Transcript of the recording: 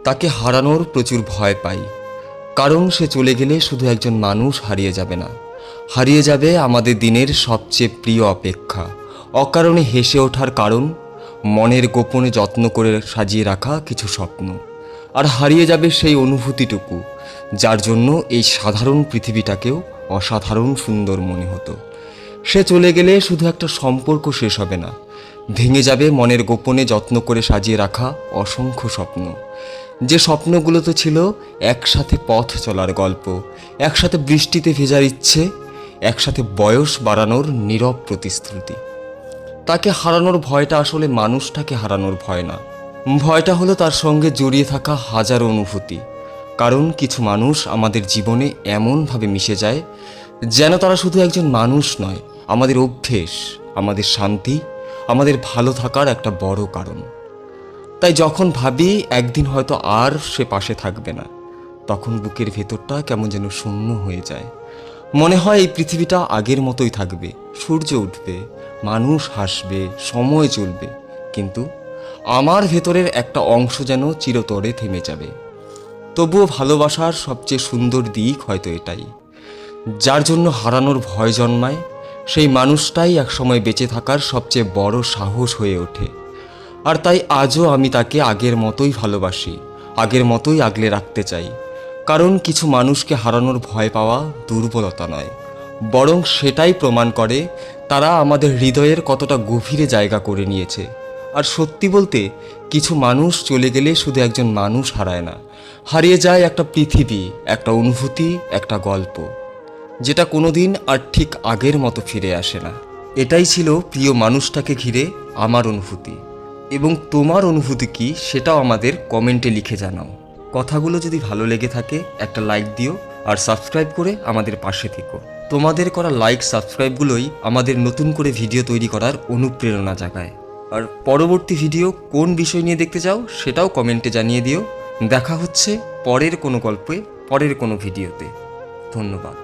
তাকে হারানোর প্রচুর ভয় পাই, কারণ সে চলে গেলে শুধু একজন মানুষ হারিয়ে যাবে না, হারিয়ে যাবে আমাদের দিনের সবচেয়ে প্রিয় অপেক্ষা, অকারণে হেসে ওঠার কারণ, মনের গোপনে যত্ন করে সাজিয়ে রাখা কিছু স্বপ্ন। আর হারিয়ে যাবে সেই অনুভূতিটুকু যার জন্য এই সাধারণ পৃথিবীটাকেও অসাধারণ সুন্দর মনে হতো। সে চলে গেলে শুধু একটা সম্পর্ক শেষ হবে না, ভেঙে যাবে মনের গোপনে যত্ন করে সাজিয়ে রাখা অসংখ্য স্বপ্ন। যে স্বপ্নগুলো তো ছিল একসাথে পথ চলার গল্প, একসাথে বৃষ্টিতে ভেজার ইচ্ছে, একসাথে বয়স বাড়ানোর নীরব প্রতিশ্রুতি। তাকে হারানোর ভয়টা আসলে মানুষটাকে হারানোর ভয় না, ভয়টা হলো তার সঙ্গে জড়িয়ে থাকা হাজারো অনুভূতি। কারণ কিছু মানুষ আমাদের জীবনে এমনভাবে মিশে যায় যেন তারা শুধু একজন মানুষ নয়, আমাদের অভ্যেস, আমাদের শান্তি, আমাদের ভালো থাকার একটা বড় কারণ। তাই যখন ভাবি একদিন হয়তো আর সে পাশে থাকবে না, তখন বুকের ভেতরটা কেমন যেন শূন্য হয়ে যায়। মনে হয় এই পৃথিবীটা আগের মতোই থাকবে, সূর্য উঠবে, মানুষ হাসবে, সময় চলবে, কিন্তু আমার ভেতরের একটা অংশ যেন চিরতরে থেমে যাবে। তবুও ভালোবাসার সবচেয়ে সুন্দর দিক হয়তো এটাই, যার জন্য হারানোর ভয় জন্মায়, সেই মানুষটাই একসময় বেঁচে থাকার সবচেয়ে বড় সাহস হয়ে ওঠে। আর তাই আজও আমি তাকে আগের মতোই ভালোবাসি, আগের মতোই আগলে রাখতে চাই। কারণ কিছু মানুষকে হারানোর ভয় পাওয়া দুর্বলতা নয়, বরং সেটাই প্রমাণ করে তারা আমাদের হৃদয়ের কতটা গভীরে জায়গা করে নিয়েছে। আর সত্যি বলতে, কিছু মানুষ চলে গেলে শুধু একজন মানুষ হারায় না, হারিয়ে যায় একটা পৃথিবী, একটা অনুভূতি, একটা গল্প, যেটা কোনোদিন আর ঠিক আগের মতো ফিরে আসে না। এটাই ছিল প্রিয় মানুষটাকে ঘিরে আমার অনুভূতি। এবং তোমার অনুভূতি কি সেটাও আমাদের কমেন্টে লিখে জানাও। কথাগুলো যদি ভালো লেগে থাকে একটা লাইক দিও, আর সাবস্ক্রাইব করে আমাদের পাশে থেকো। তোমাদের করা লাইক সাবস্ক্রাইবগুলোই আমাদের নতুন করে ভিডিও তৈরি করার অনুপ্রেরণা জাগায়। আর পরবর্তী ভিডিও কোন বিষয় নিয়ে দেখতে চাও সেটাও কমেন্টে জানিয়ে দিও। দেখা হচ্ছে পরের কোনো গল্পে, পরের কোনো ভিডিওতে। ধন্যবাদ।